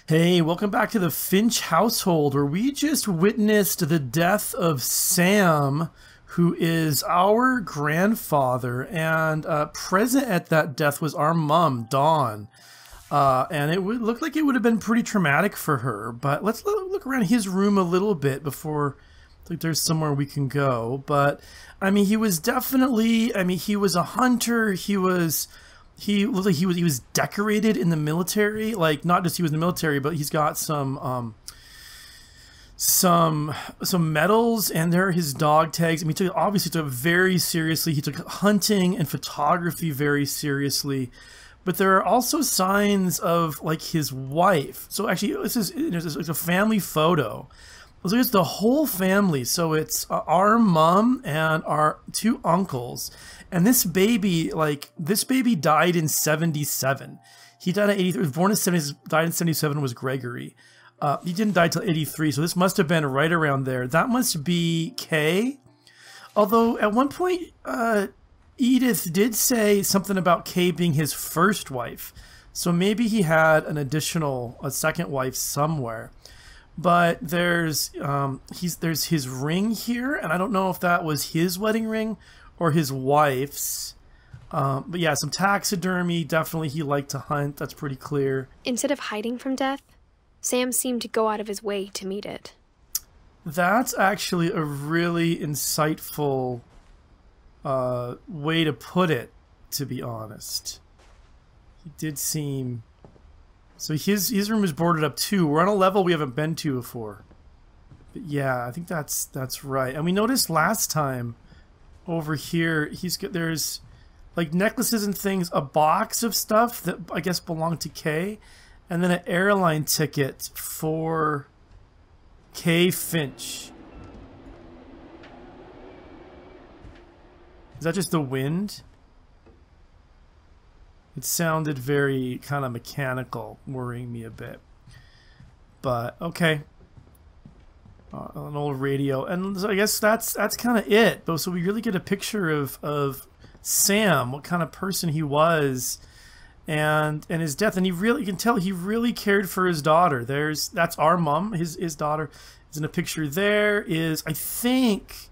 Hey, welcome back to the Finch household, where we just witnessed the death of Sam, who is our grandfather, and present at that death was our mom, Dawn. And it would look like it would have been pretty traumatic for her. But let's look around his room a little bit before, like, there's somewhere we can go. But I mean, he was definitely. I mean, he was a hunter. He looked like he was decorated in the military. Like, not just he was in the military, but he's got some medals, and there are his dog tags. I mean, he obviously took it very seriously. He took hunting and photography very seriously. But there are also signs of, like, his wife. So actually, it's a family photo. So it's the whole family. So it's our mom and our two uncles. And this baby died in 77. He died at 83. Was born in 70. Died in 77 was Gregory. He didn't die till 83. So this must have been right around there. That must be Kay. Although at one point, Edith did say something about Kay being his first wife. So maybe he had a second wife somewhere. But there's his ring here, and I don't know if that was his wedding ring or his wife's. But yeah, some taxidermy. Definitely he liked to hunt. That's pretty clear. Instead of hiding from death, Sam seemed to go out of his way to meet it. That's actually a really insightful way to put it, to be honest. He did seem... So his room is boarded up too. We're on a level we haven't been to before. But yeah, I think that's right. And we noticed last time over here, there's like necklaces and things, a box of stuff that I guess belonged to Kay, and then an airline ticket for Kay Finch. Is that just the wind? It sounded very kind of mechanical, worrying me a bit. But okay, an old radio, and so I guess that's kind of it. Though, so we really get a picture of Sam, what kind of person he was, and his death. And you can tell he really cared for his daughter. That's our mom. His daughter is in a picture. There is, I think,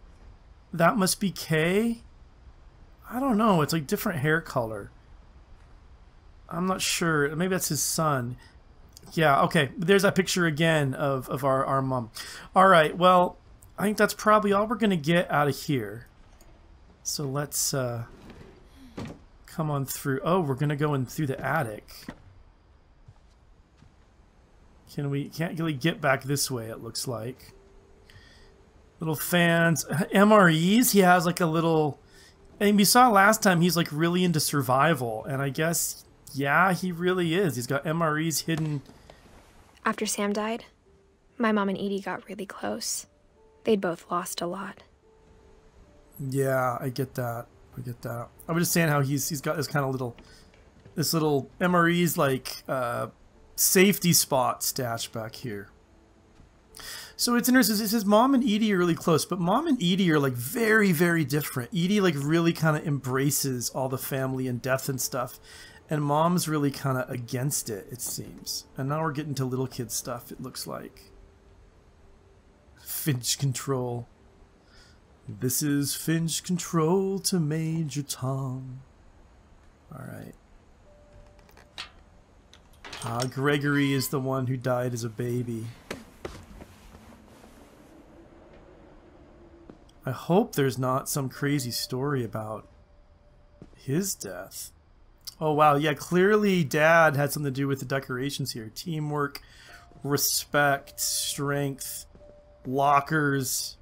that must be Kay. I don't know. It's like different hair color. I'm not sure. Maybe that's his son. Yeah, okay. There's that picture again of our mom. All right, well, I think that's probably all we're going to get out of here. So let's come on through. Oh, we're going to go in through the attic. Can't really get back this way, it looks like. Little fans. MREs, he has like a little... And we saw last time he's like really into survival, and I guess... Yeah, he really is. He's got MREs hidden. After Sam died, my mom and Edie got really close. They'd both lost a lot. Yeah, I get that. I was just saying how he's got this kind of little MREs like safety spot stashed back here. So it's interesting. It says mom and Edie are really close, but mom and Edie are like very, very different. Edie like really kind of embraces all the family and death and stuff. And mom's really kind of against it, it seems. And now we're getting to little kid stuff, it looks like. Finch control. This is Finch control to Major Tom. Alright. Gregory is the one who died as a baby. I hope there's not some crazy story about his death. Oh, wow. Yeah, clearly Dad had something to do with the decorations here. Teamwork, respect, strength, lockers.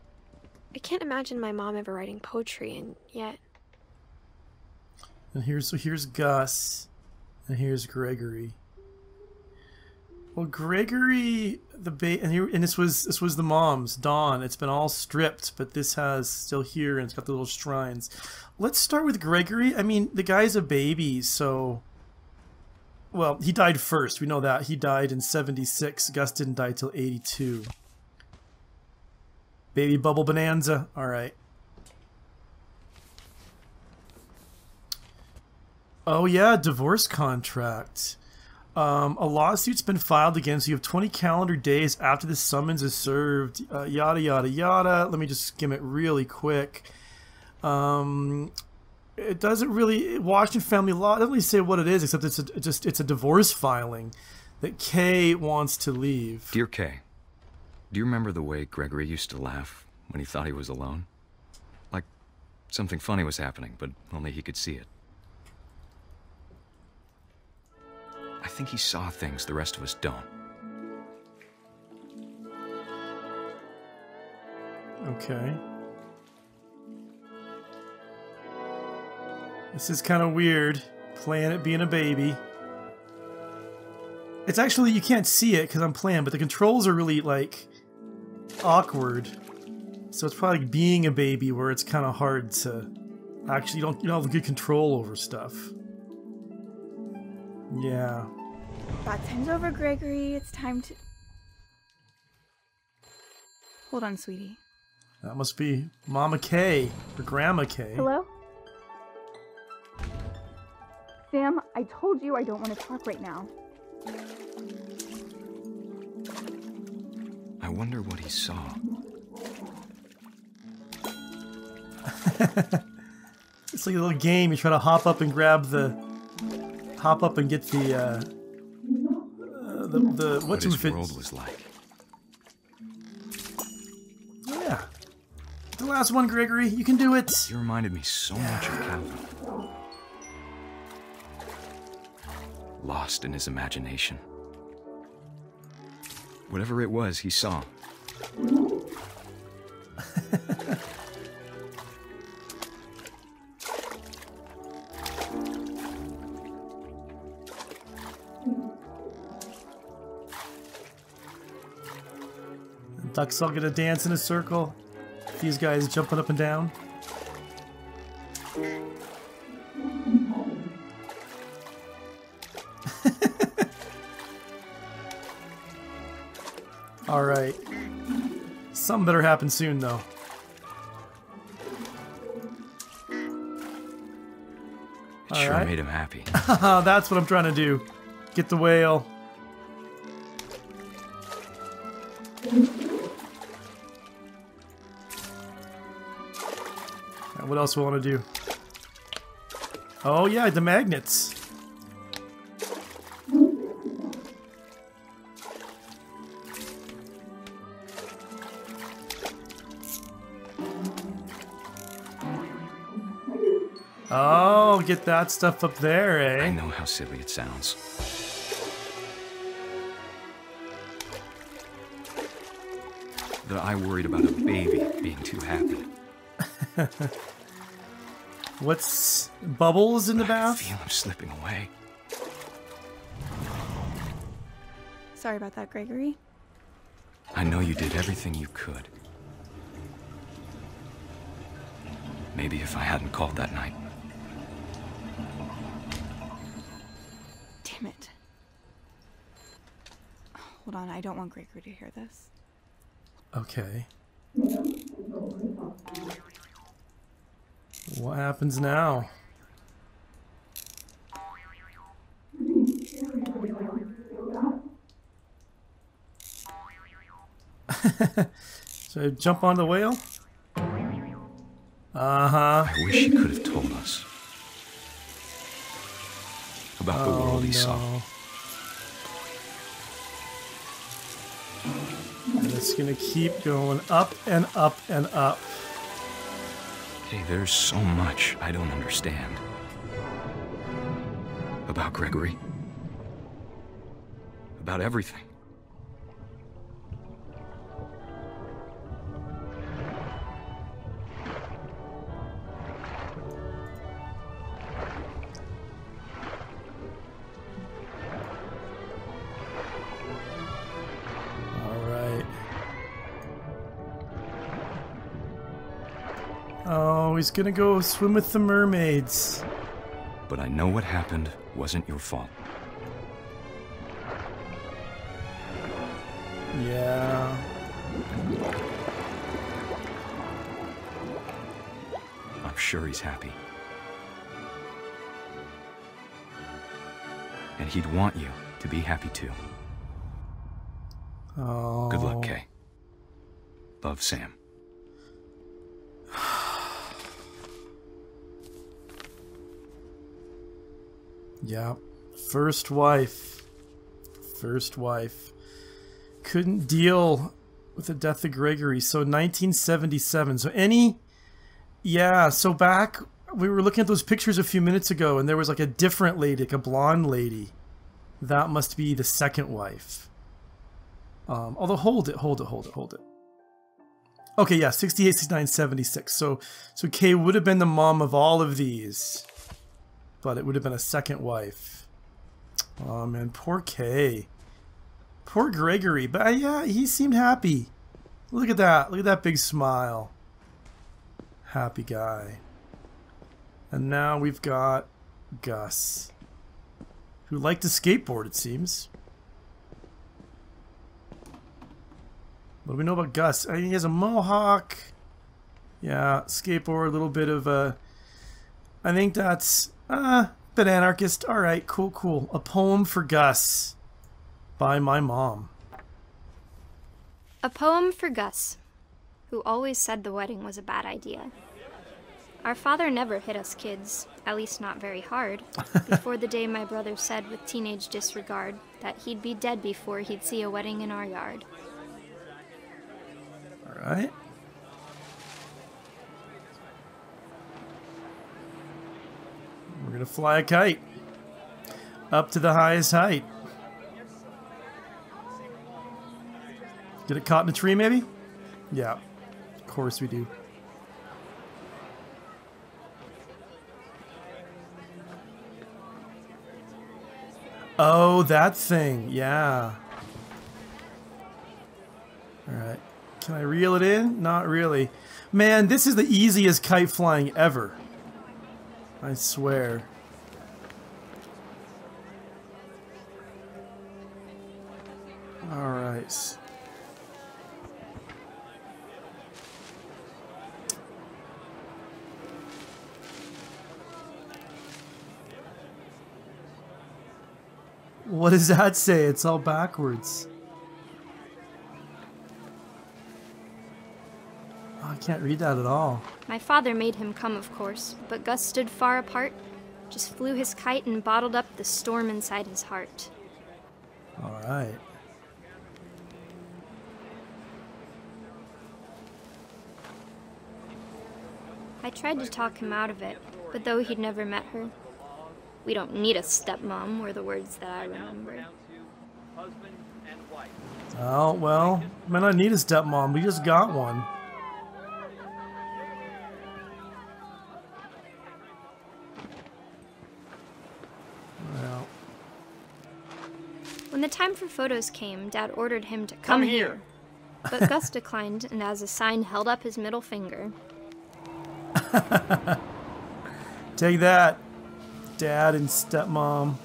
I can't imagine my mom ever writing poetry, and yet... And here's Gus, and here's Gregory. Well, Gregory, and this was the mom's, Dawn. It's been all stripped, but this has still here, and it's got the little shrines. Let's start with Gregory. I mean, the guy's a baby, so... Well, he died first. We know that. He died in 76. Gus didn't die till 82. Baby bubble bonanza. All right. Oh, yeah, divorce contract. A lawsuit's been filed against you. You have 20 calendar days after the summons is served. Yada, yada, yada. Let me just skim it really quick. It doesn't really... Washington family law doesn't really say what it is, except it's a divorce filing that Kay wants to leave. Dear Kay, do you remember the way Gregory used to laugh when he thought he was alone? Like something funny was happening, but only he could see it. I think he saw things the rest of us don't. Okay. This is kind of weird, playing it being a baby. It's actually, you can't see it because I'm playing, but the controls are really, like, awkward. So it's probably like being a baby where it's kind of hard to... Actually, you don't have good control over stuff. Yeah. Bath time's over, Gregory. It's time to... Hold on, sweetie. That must be Mama Kay, or Grandma Kay. Hello? Sam, I told you I don't want to talk right now. I wonder what he saw. It's like a little game. You try to hop up and grab the... Hop up and get the what his world was like. Yeah. The last one, Gregory. You can do it. You reminded me so much of Calvin. Lost in his imagination. Whatever it was, he saw. Ducks all gonna dance in a circle. These guys jumping up and down. Alright. Something better happen soon, though. It sure made him happy. That's what I'm trying to do. Get the whale. What else do I want to do? Oh yeah, the magnets. Oh, get that stuff up there, eh? I know how silly it sounds. That I worried about a baby being too happy. What's bubbles in the bath? I feel him slipping away. Sorry about that, Gregory. I know you did everything you could. Maybe if I hadn't called that night. Damn it. Hold on, I don't want Gregory to hear this. Okay. What happens now? So jump on the whale? Uh-huh. I wish he could have told us about the world he saw. And it's gonna keep going up and up and up. Hey, there's so much I don't understand about Gregory. About everything. Oh, he's gonna go swim with the mermaids. But I know what happened wasn't your fault. Yeah. I'm sure he's happy. And he'd want you to be happy too. Oh. Good luck, Kay. Love, Sam. Yeah. First wife. First wife. Couldn't deal with the death of Gregory. So 1977. So yeah, so back, we were looking at those pictures a few minutes ago, and there was like a different lady, like a blonde lady. That must be the second wife. Although, hold it. Okay, yeah, 68, 69, 76. So Kay would have been the mom of all of these, but it would have been a second wife. Oh man, poor Kay. Poor Gregory, but yeah, he seemed happy. Look at that big smile. Happy guy. And now we've got Gus, who liked to skateboard, it seems. What do we know about Gus? He has a mohawk. Yeah, skateboard, a little bit of a... I think that's... bit anarchist. Alright, cool. A poem for Gus by my mom. A poem for Gus, who always said the wedding was a bad idea. Our father never hit us kids, at least not very hard, before the day my brother said with teenage disregard that he'd be dead before he'd see a wedding in our yard. Alright. We're gonna fly a kite up to the highest height. Get it caught in a tree, maybe? Yeah, of course we do. Oh, that thing, yeah. Alright. Can I reel it in? Not really. Man, this is the easiest kite flying ever. I swear. Alright. What does that say? It's all backwards. Oh, I can't read that at all. My father made him come, of course, but Gus stood far apart, just flew his kite and bottled up the storm inside his heart. Alright. I tried to talk him out of it, but though he'd never met her, "We don't need a stepmom," were the words that I remember. Oh, well, might not need a stepmom. We just got one. Well. When the time for photos came, Dad ordered him to come here. But Gus declined and as a sign held up his middle finger. Take that, Dad and stepmom.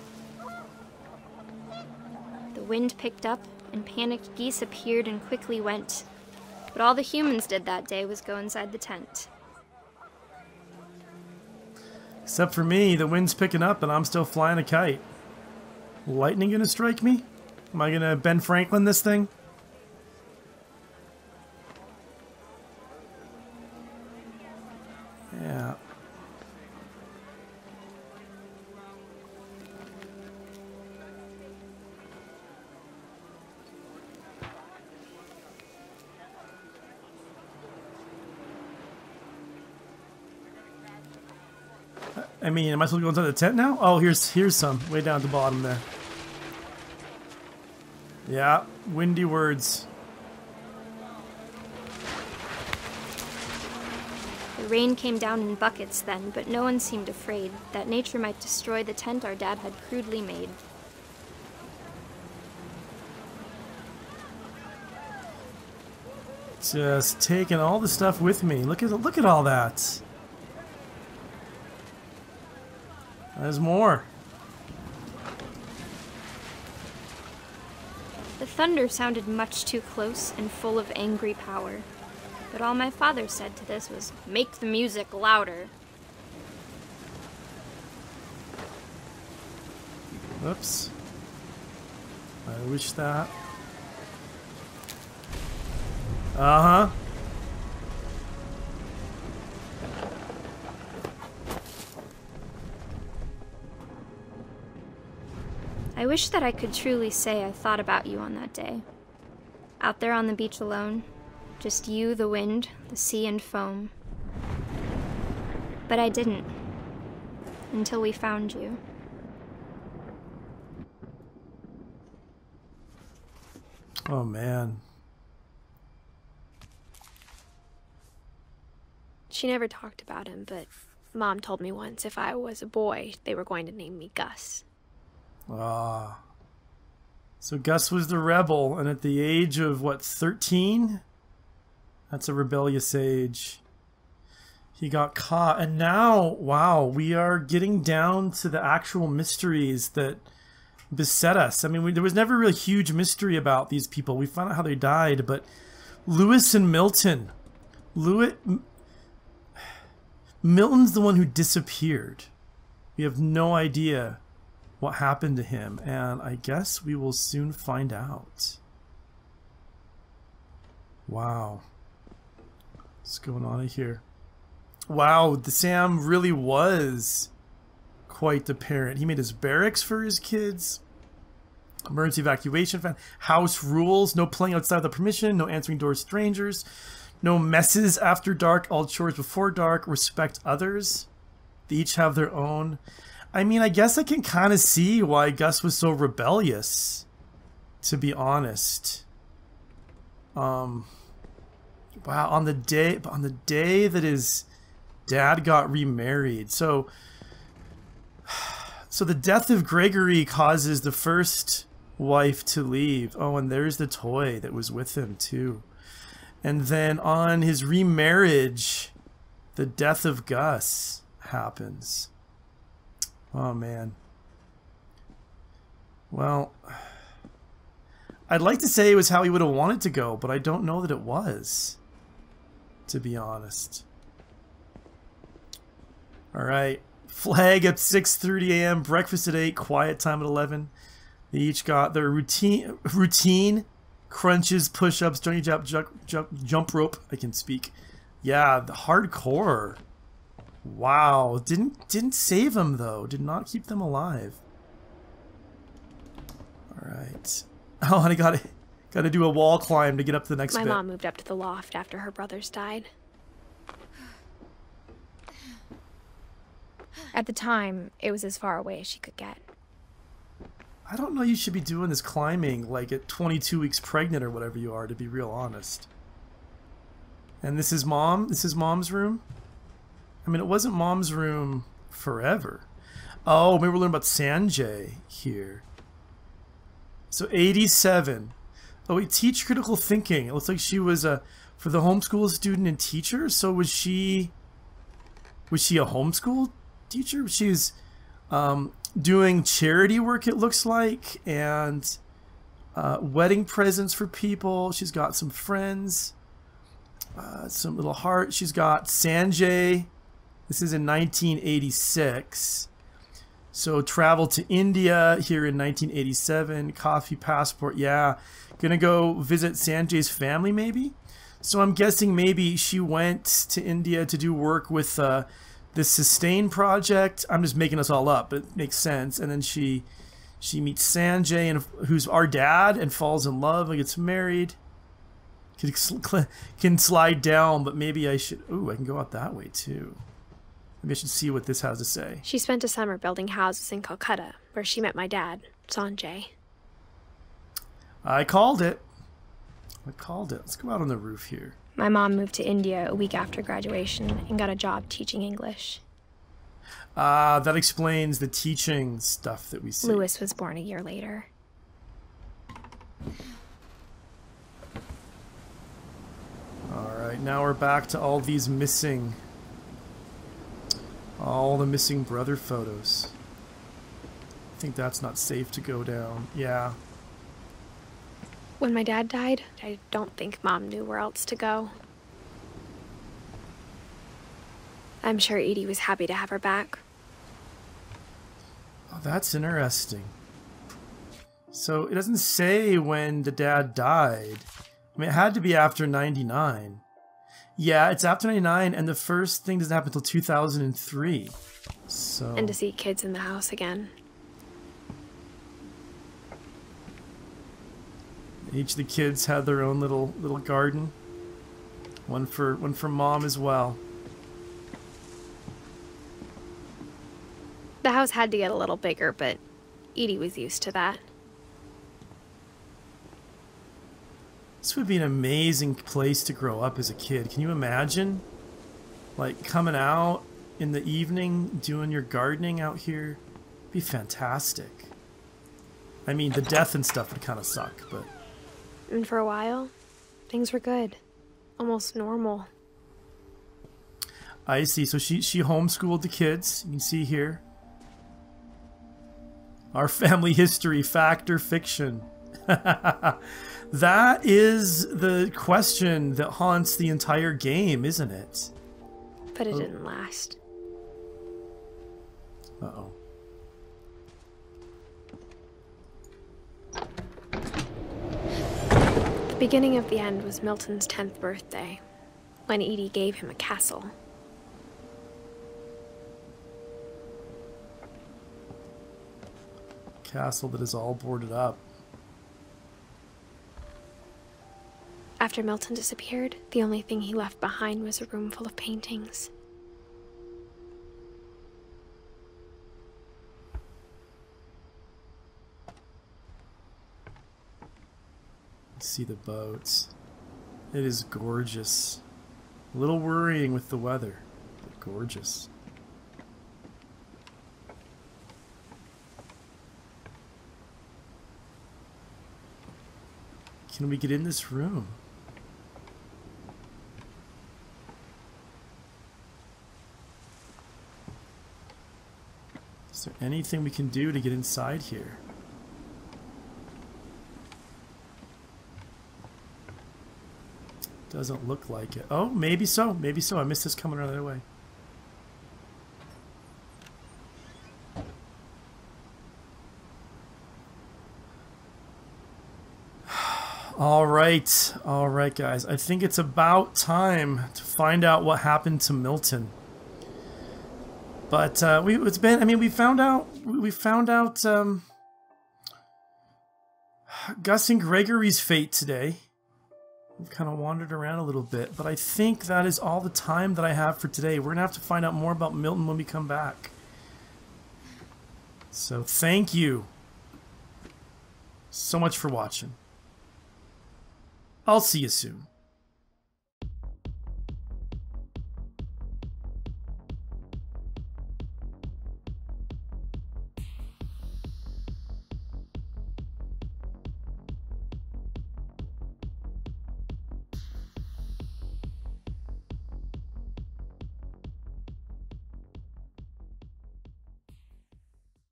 The wind picked up and panicked geese appeared and quickly went. But all the humans did that day was go inside the tent. Except for me, the wind's picking up and I'm still flying a kite. Lightning gonna strike me? Am I gonna Ben Franklin this thing? Yeah. I mean, am I supposed to go inside the tent now? Oh, here's some. Way down at the bottom there. Yeah, windy words. The rain came down in buckets then, but no one seemed afraid that nature might destroy the tent our dad had crudely made. Just taking all the stuff with me. Look at all that. There's more. The thunder sounded much too close and full of angry power. But all my father said to this was, "Make the music louder." Oops. I wish that. Uh-huh. I wish that I could truly say I thought about you on that day. Out there on the beach alone, just you, the wind, the sea, and foam. But I didn't. Until we found you. Oh, man. She never talked about him, but Mom told me once if I was a boy, they were going to name me Gus. Ah. So Gus was the rebel, and at the age of, what, 13? That's a rebellious age. He got caught, and now, wow, we are getting down to the actual mysteries that beset us. I mean, there was never really a huge mystery about these people. We found out how they died, but Lewis and Milton. Milton's the one who disappeared. We have no idea what happened to him, and I guess we will soon find out. Wow. What's going on here? Wow, the Sam really was quite the parent. He made his barracks for his kids. Emergency evacuation plan. House rules. No playing outside without permission. No answering doors to strangers. No messes after dark. All chores before dark. Respect others. They each have their own. I mean, I guess I can kind of see why Gus was so rebellious, to be honest. Wow, on the day that his dad got remarried. So the death of Gregory causes the first wife to leave. Oh, and there's the toy that was with him too. And then on his remarriage, the death of Gus happens. Oh, man. Well, I'd like to say it was how he would have wanted to go, but I don't know that it was, to be honest. All right. Flag at 6:30 a.m., breakfast at 8, quiet time at 11. They each got their routine crunches, push-ups, jump rope. I can speak. Yeah, the hardcore. Wow, didn't save them though. Did not keep them alive. All right. Oh, and I gotta do a wall climb to get up to the next bit. My mom moved up to the loft after her brothers died. At the time, it was as far away as she could get. I don't know you should be doing this climbing like at 22 weeks pregnant or whatever you are, to be real honest. And this is mom? This is mom's room? I mean, it wasn't mom's room forever. Oh, maybe we're learning about Sanjay here. So 87. Oh, wait, teach critical thinking. It looks like she was for the homeschool student and teacher. So was she a homeschool teacher? She's doing charity work, it looks like, and wedding presents for people. She's got some friends, some little heart. She's got Sanjay. This is in 1986. So travel to India here in 1987. Coffee passport. Yeah. Gonna go visit Sanjay's family maybe. So I'm guessing maybe she went to India to do work with the Sustain project. I'm just making this all up, but it makes sense. And then she meets Sanjay, and who's our dad, and falls in love and gets married. Can slide down, but maybe I should... Ooh, I can go out that way too. Maybe I should see what this has to say. She spent a summer building houses in Calcutta, where she met my dad, Sanjay. I called it. Let's go out on the roof here. My mom moved to India a week after graduation and got a job teaching English. That explains the teaching stuff that we see. Lewis was born a year later. All right, now we're back to all these missing... All the missing brother photos. I think that's not safe to go down. Yeah. When my dad died, I don't think Mom knew where else to go. I'm sure Edie was happy to have her back. Oh, that's interesting. So it doesn't say when the dad died. I mean, it had to be after 99. Yeah, it's after 99, and the first thing doesn't happen until 2003. So. And to see kids in the house again. Each of the kids had their own little garden. One for mom as well. The house had to get a little bigger, but Edie was used to that. This would be an amazing place to grow up as a kid. Can you imagine? Like coming out in the evening, doing your gardening out here. It'd be fantastic. I mean, the death and stuff would kind of suck, but... And for a while, things were good. Almost normal. I see. So she homeschooled the kids. You can see here. Our family history, fact or fiction? That is the question that haunts the entire game, isn't it? But it didn't last. Uh-oh. The beginning of the end was Milton's 10th birthday, when Edie gave him a castle. Castle that is all boarded up. After Milton disappeared, the only thing he left behind was a room full of paintings. See the boats. It is gorgeous. A little worrying with the weather, but gorgeous. Can we get in this room? Is there anything we can do to get inside here? Doesn't look like it. Oh, maybe so. Maybe so. I missed this coming the other way. All right, guys. I think it's about time to find out what happened to Milton. But we found out Gus and Gregory's fate today. We've kind of wandered around a little bit, but I think that is all the time that I have for today. We're going to have to find out more about Milton when we come back. So thank you so much for watching. I'll see you soon.